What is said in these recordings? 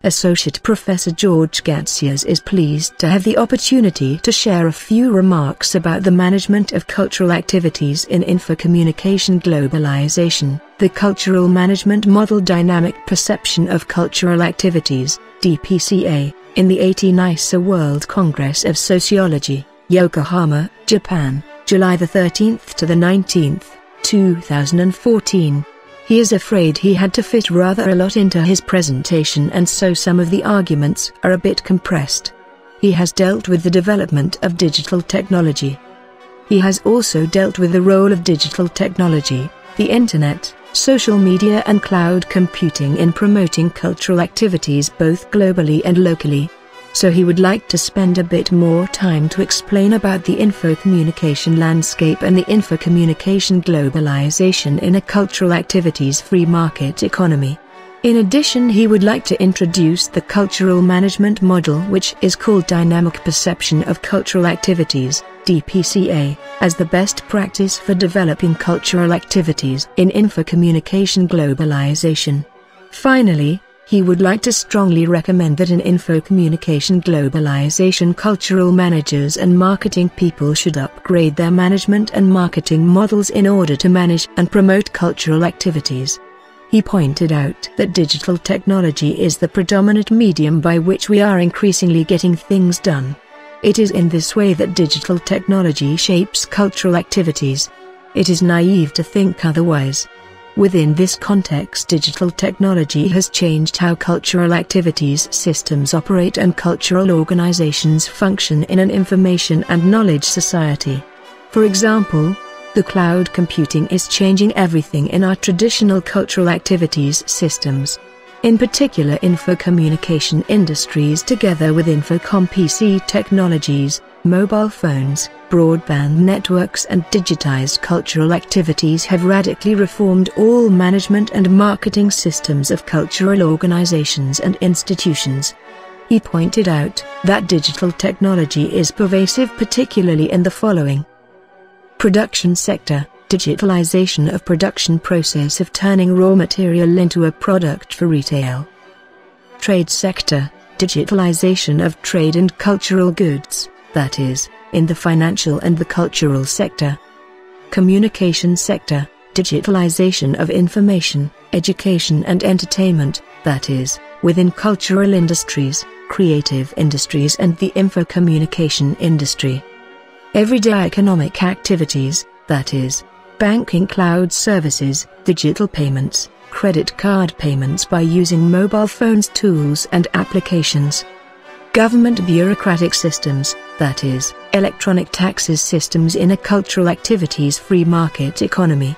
Associate Professor George Gantzias is pleased to have the opportunity to share a few remarks about the management of cultural activities in infocommunication globalization, the cultural management model dynamic perception of cultural activities, DPCA, in the 18th ISA World Congress of Sociology, Yokohama, Japan, July the 13th to the 19th, 2014. He is afraid he had to fit rather a lot into his presentation, and so some of the arguments are a bit compressed. He has dealt with the development of digital technology. He has also dealt with the role of digital technology, the internet, social media and cloud computing in promoting cultural activities both globally and locally. So he would like to spend a bit more time to explain about the infocommunication landscape and the infocommunication globalization in a cultural activities free market economy. In addition, he would like to introduce the cultural management model, which is called Dynamic Perception of Cultural Activities, DPCA, as the best practice for developing cultural activities in infocommunication globalization. Finally, he would like to strongly recommend that in infocommunication globalization, cultural managers and marketing people should upgrade their management and marketing models in order to manage and promote cultural activities. He pointed out that digital technology is the predominant medium by which we are increasingly getting things done. It is in this way that digital technology shapes cultural activities. It is naive to think otherwise. Within this context, digital technology has changed how cultural activities systems operate and cultural organizations function in an information and knowledge society. For example, the cloud computing is changing everything in our traditional cultural activities systems. In particular, infocommunication industries together with Infocom PC technologies, mobile phones, broadband networks and digitized cultural activities have radically reformed all management and marketing systems of cultural organizations and institutions. He pointed out that digital technology is pervasive particularly in the following: production sector, digitalization of production process of turning raw material into a product for retail. Trade sector, digitalization of trade and cultural goods, that is, in the financial and the cultural sector. Communication sector, digitalization of information, education and entertainment, that is, within cultural industries, creative industries and the infocommunication industry. Everyday economic activities, that is, banking, cloud services, digital payments, credit card payments by using mobile phones, tools and applications. Government bureaucratic systems, that is, electronic taxes systems in a cultural activities free market economy.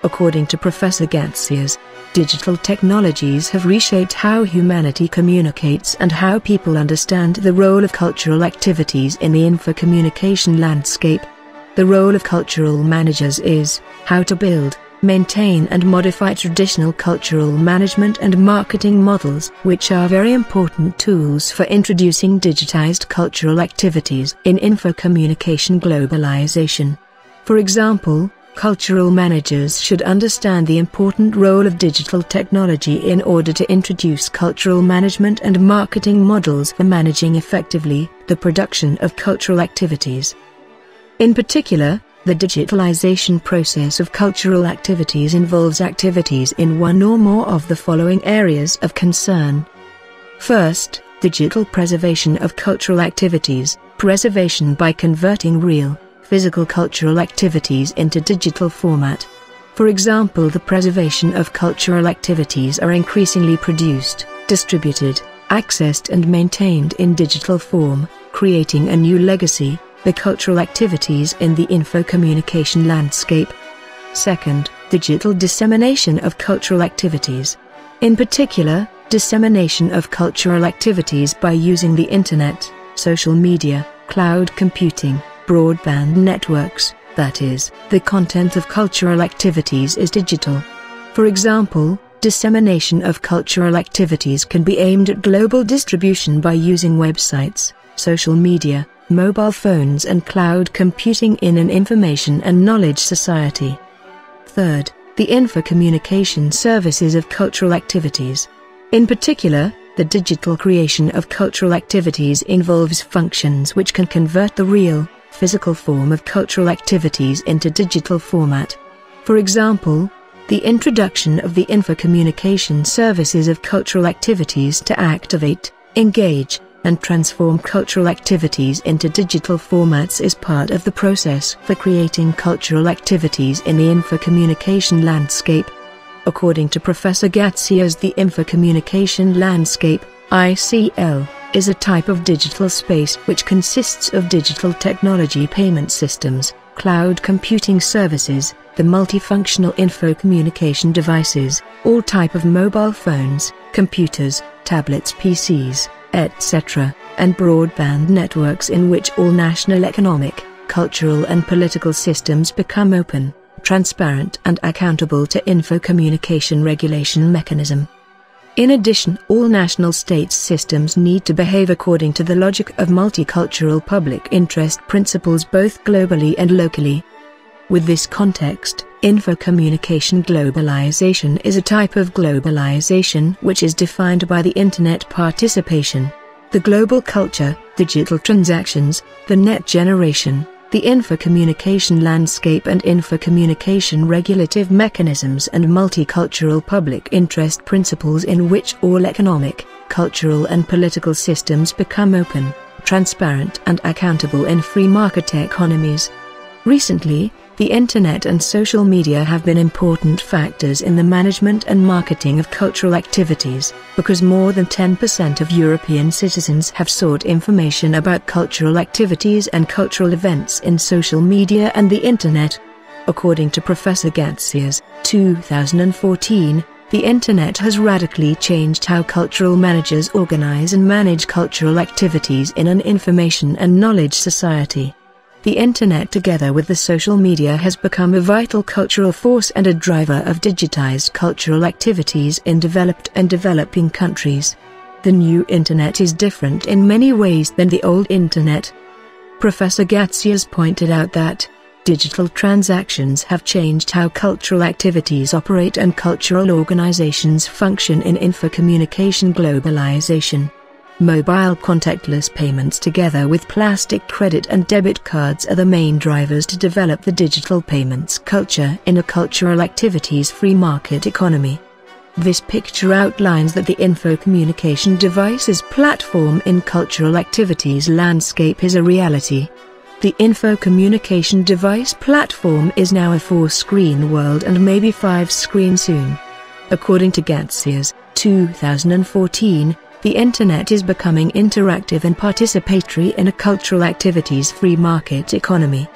According to Professor Gantzias, digital technologies have reshaped how humanity communicates and how people understand the role of cultural activities in the infocommunication landscape. The role of cultural managers is how to build, maintain and modify traditional cultural management and marketing models, which are very important tools for introducing digitized cultural activities in infocommunication globalization. For example, cultural managers should understand the important role of digital technology in order to introduce cultural management and marketing models for managing effectively the production of cultural activities. In particular, the digitalization process of cultural activities involves activities in one or more of the following areas of concern. First, digital preservation of cultural activities, preservation by converting real, physical cultural activities into digital format. For example, the preservation of cultural activities are increasingly produced, distributed, accessed and maintained in digital form, creating a new legacy, the cultural activities in the infocommunication landscape. Second, digital dissemination of cultural activities. In particular, dissemination of cultural activities by using the internet, social media, cloud computing, broadband networks, that is, the content of cultural activities is digital. For example, dissemination of cultural activities can be aimed at global distribution by using websites, social media, mobile phones and cloud computing in an information and knowledge society. Third, the infocommunication services of cultural activities. In particular, The digital creation of cultural activities involves functions which can convert the real, physical form of cultural activities into digital format. For example, the introduction of the infocommunication services of cultural activities to activate, engage, and transform cultural activities into digital formats is part of the process for creating cultural activities in the infocommunication landscape. According to Professor Gantzias, the infocommunication landscape, ICL, is a type of digital space which consists of digital technology payment systems, cloud computing services, the multifunctional infocommunication devices, all type of mobile phones, computers, tablets, PCs, etc., and broadband networks in which all national economic, cultural and political systems become open, transparent and accountable to infocommunication regulation mechanism. In addition, all national states systems need to behave according to the logic of multicultural public interest principles both globally and locally. With this context, infocommunication globalization is a type of globalization which is defined by the Internet participation, the global culture, digital transactions, the net generation, the infocommunication landscape and infocommunication regulative mechanisms and multicultural public interest principles in which all economic, cultural and political systems become open, transparent and accountable in free market economies. Recently, the Internet and social media have been important factors in the management and marketing of cultural activities, because more than 10% of European citizens have sought information about cultural activities and cultural events in social media and the Internet. According to Professor Gantzias, 2014, the Internet has radically changed how cultural managers organize and manage cultural activities in an information and knowledge society. The Internet together with the social media has become a vital cultural force and a driver of digitized cultural activities in developed and developing countries. The new Internet is different in many ways than the old Internet. Professor Gantzias pointed out that digital transactions have changed how cultural activities operate and cultural organizations function in infocommunication globalization. Mobile contactless payments together with plastic credit and debit cards are the main drivers to develop the digital payments culture in a cultural activities free market economy. This picture outlines that the infocommunication devices platform in cultural activities landscape is a reality. The infocommunication device platform is now a 4-screen world and maybe 5-screen soon. According to Gantzias, 2014, the Internet is becoming interactive and participatory in a cultural activities free market economy.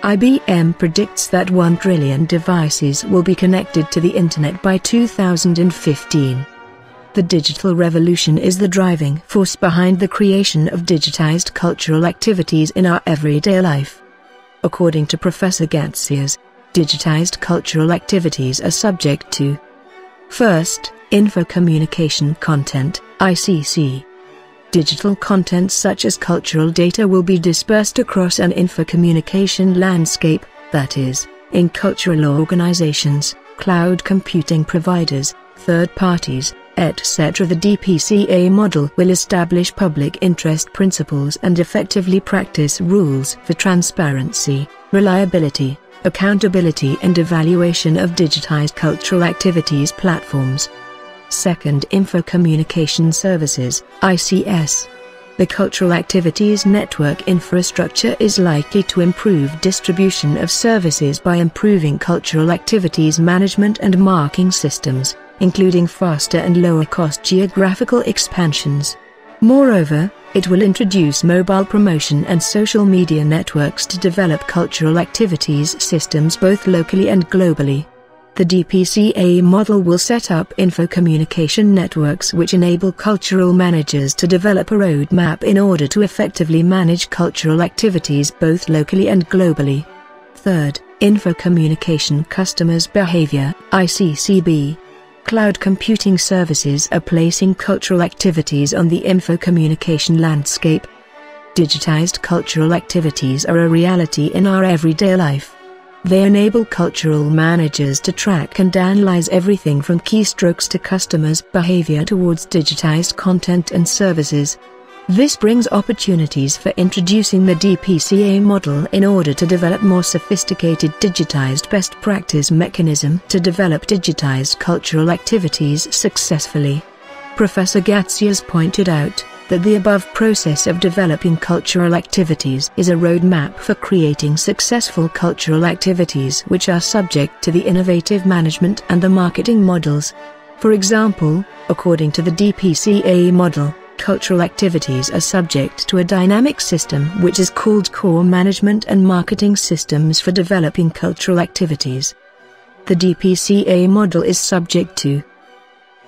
IBM predicts that 1 trillion devices will be connected to the Internet by 2015. The digital revolution is the driving force behind the creation of digitized cultural activities in our everyday life. According to Professor Gantzias, digitized cultural activities are subject to: first, infocommunication content, ICC. Digital content such as cultural data will be dispersed across an infocommunication landscape, that is, in cultural organizations, cloud computing providers, third parties, etc. The DPCA model will establish public interest principles and effectively practice rules for transparency, reliability, accountability and evaluation of digitized cultural activities platforms. Second, infocommunication services, ICS. The cultural activities network infrastructure is likely to improve distribution of services by improving cultural activities management and marking systems, including faster and lower-cost geographical expansions. Moreover, it will introduce mobile promotion and social media networks to develop cultural activities systems both locally and globally. The DPCA model will set up infocommunication networks which enable cultural managers to develop a roadmap in order to effectively manage cultural activities both locally and globally. Third, infocommunication customers' behavior, ICCB. Cloud computing services are placing cultural activities on the infocommunication landscape. Digitized cultural activities are a reality in our everyday life. They enable cultural managers to track and analyze everything from keystrokes to customers' behavior towards digitized content and services. This brings opportunities for introducing the DPCA model in order to develop more sophisticated digitized best practice mechanism to develop digitized cultural activities successfully. Professor Gantzias pointed out that the above process of developing cultural activities is a roadmap for creating successful cultural activities which are subject to the innovative management and the marketing models. For example, according to the DPCA model, cultural activities are subject to a dynamic system which is called core management and marketing systems for developing cultural activities. The DPCA model is subject to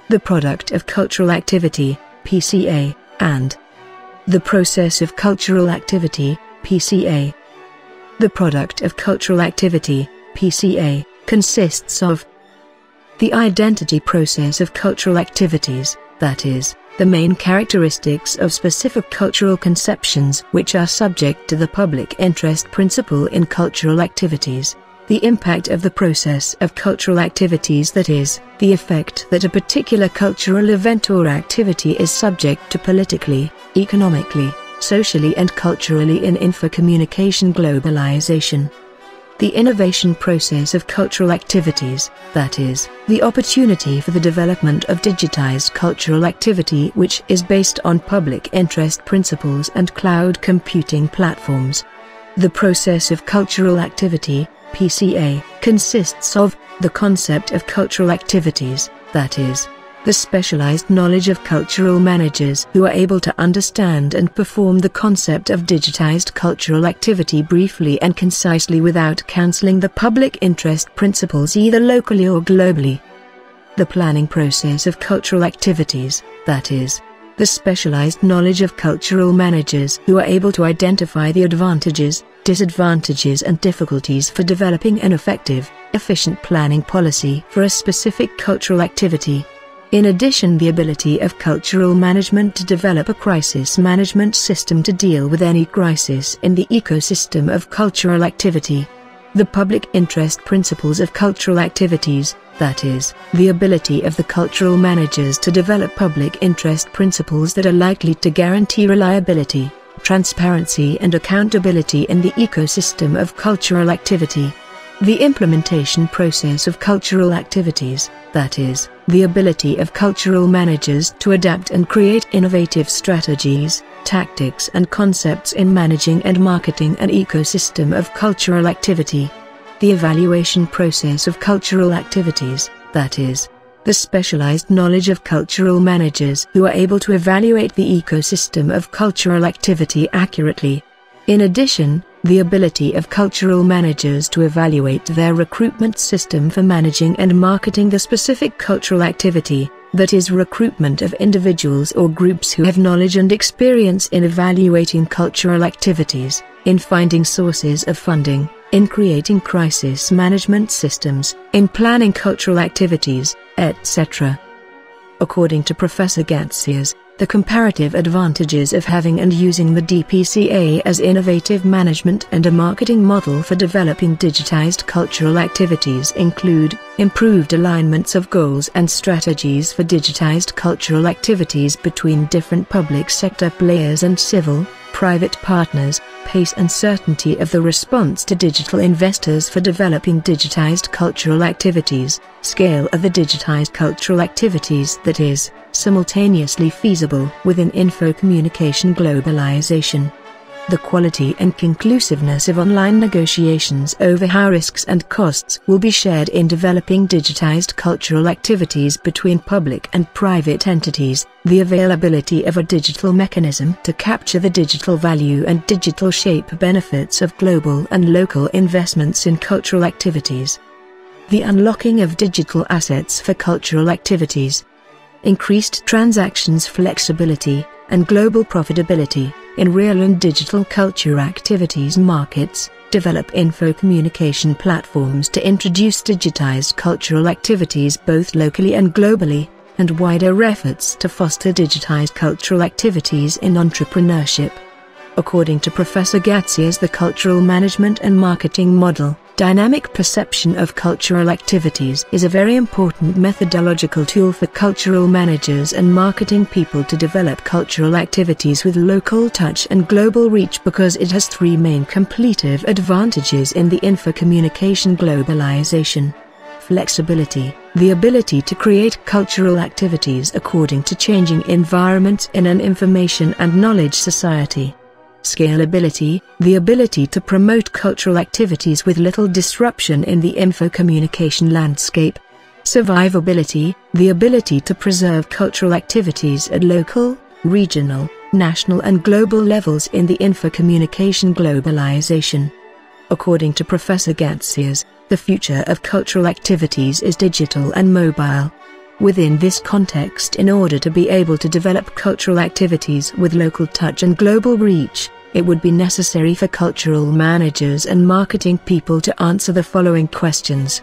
the product of cultural activity, PCA, and the process of cultural activity, PCA. The product of cultural activity, PCA, consists of the identity process of cultural activities, that is, the main characteristics of specific cultural conceptions which are subject to the public interest principle in cultural activities. The impact of the process of cultural activities, that is, the effect that a particular cultural event or activity is subject to politically, economically, socially and culturally in infocommunication globalization. The innovation process of cultural activities, that is, the opportunity for the development of digitized cultural activity which is based on public interest principles and cloud computing platforms. The process of cultural activity, PCA, consists of the concept of cultural activities, that is, the specialized knowledge of cultural managers who are able to understand and perform the concept of digitized cultural activity briefly and concisely without cancelling the public interest principles either locally or globally. The planning process of cultural activities, that is, the specialized knowledge of cultural managers who are able to identify the advantages, disadvantages and difficulties for developing an effective, efficient planning policy for a specific cultural activity. In addition, the ability of cultural management to develop a crisis management system to deal with any crisis in the ecosystem of cultural activity. The public interest principles of cultural activities, that is, the ability of the cultural managers to develop public interest principles that are likely to guarantee reliability, transparency and accountability in the ecosystem of cultural activity. The implementation process of cultural activities, that is, the ability of cultural managers to adapt and create innovative strategies, tactics and concepts in managing and marketing an ecosystem of cultural activity. The evaluation process of cultural activities, that is, the specialized knowledge of cultural managers who are able to evaluate the ecosystem of cultural activity accurately. In addition, the ability of cultural managers to evaluate their recruitment system for managing and marketing the specific cultural activity, that is, recruitment of individuals or groups who have knowledge and experience in evaluating cultural activities, in finding sources of funding, in creating crisis management systems, in planning cultural activities, etc. According to Professor Gantzias, the comparative advantages of having and using the DPCA as innovative management and a marketing model for developing digitized cultural activities include improved alignments of goals and strategies for digitized cultural activities between different public sector players and civil, private partners, pace and certainty of the response to digital investors for developing digitized cultural activities, scale of the digitized cultural activities that is simultaneously feasible within infocommunication globalization. The quality and conclusiveness of online negotiations over how risks and costs will be shared in developing digitized cultural activities between public and private entities, the availability of a digital mechanism to capture the digital value and digital shape benefits of global and local investments in cultural activities. The unlocking of digital assets for cultural activities. Increased transactions flexibility and global profitability in real and digital culture activities markets, develop infocommunication platforms to introduce digitized cultural activities both locally and globally, and wider efforts to foster digitized cultural activities in entrepreneurship. According to Professor Gantzias, the cultural management and marketing model, Dynamic perception of cultural activities is a very important methodological tool for cultural managers and marketing people to develop cultural activities with local touch and global reach, because it has three main competitive advantages in the info-communication globalization. Flexibility, the ability to create cultural activities according to changing environments in an information and knowledge society. Scalability, the ability to promote cultural activities with little disruption in the info-communication landscape. Survivability, the ability to preserve cultural activities at local, regional, national and global levels in the info-communication globalization. According to Professor Gantzias, the future of cultural activities is digital and mobile. Within this context, in order to be able to develop cultural activities with local touch and global reach, it would be necessary for cultural managers and marketing people to answer the following questions.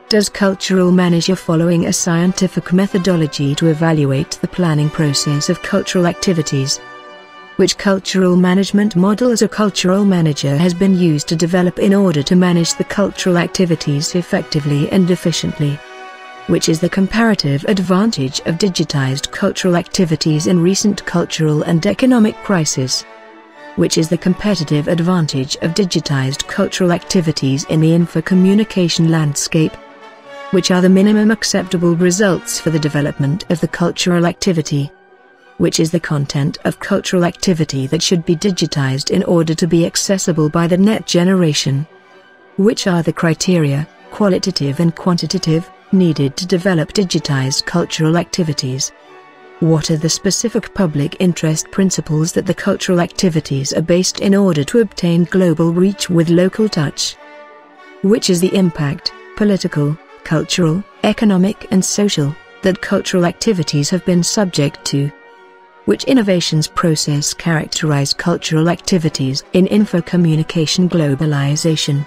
Does cultural manager following a scientific methodology to evaluate the planning process of cultural activities? Which cultural management model as a cultural manager has been used to develop in order to manage the cultural activities effectively and efficiently? Which is the comparative advantage of digitized cultural activities in recent cultural and economic crisis? Which is the competitive advantage of digitized cultural activities in the info-communication landscape? Which are the minimum acceptable results for the development of the cultural activity? Which is the content of cultural activity that should be digitized in order to be accessible by the next generation? Which are the criteria, qualitative and quantitative, needed to develop digitized cultural activities? What are the specific public interest principles that the cultural activities are based in order to obtain global reach with local touch? Which is the impact, political, cultural, economic and social, that cultural activities have been subject to? Which innovations process characterize cultural activities in info-communication globalization?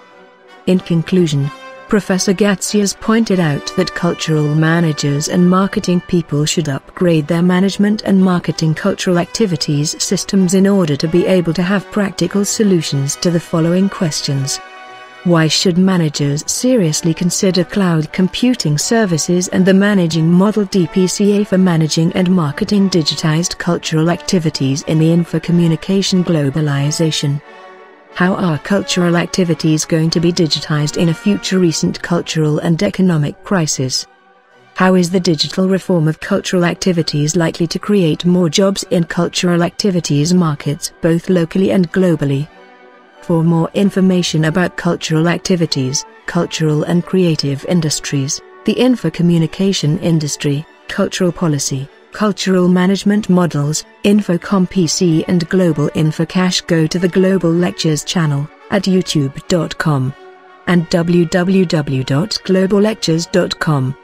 In conclusion, Professor Gantzias pointed out that cultural managers and marketing people should upgrade their management and marketing cultural activities systems in order to be able to have practical solutions to the following questions. Why should managers seriously consider cloud computing services and the managing model DPCA for managing and marketing digitized cultural activities in the info-communication globalization? How are cultural activities going to be digitized in a future recent cultural and economic crisis? How is the digital reform of cultural activities likely to create more jobs in cultural activities markets both locally and globally? For more information about cultural activities, cultural and creative industries, the info-communication industry, cultural policy, cultural management models, Infocom PC and Global Infocash, go to the Global Lectures channel at youtube.com and www.globallectures.com.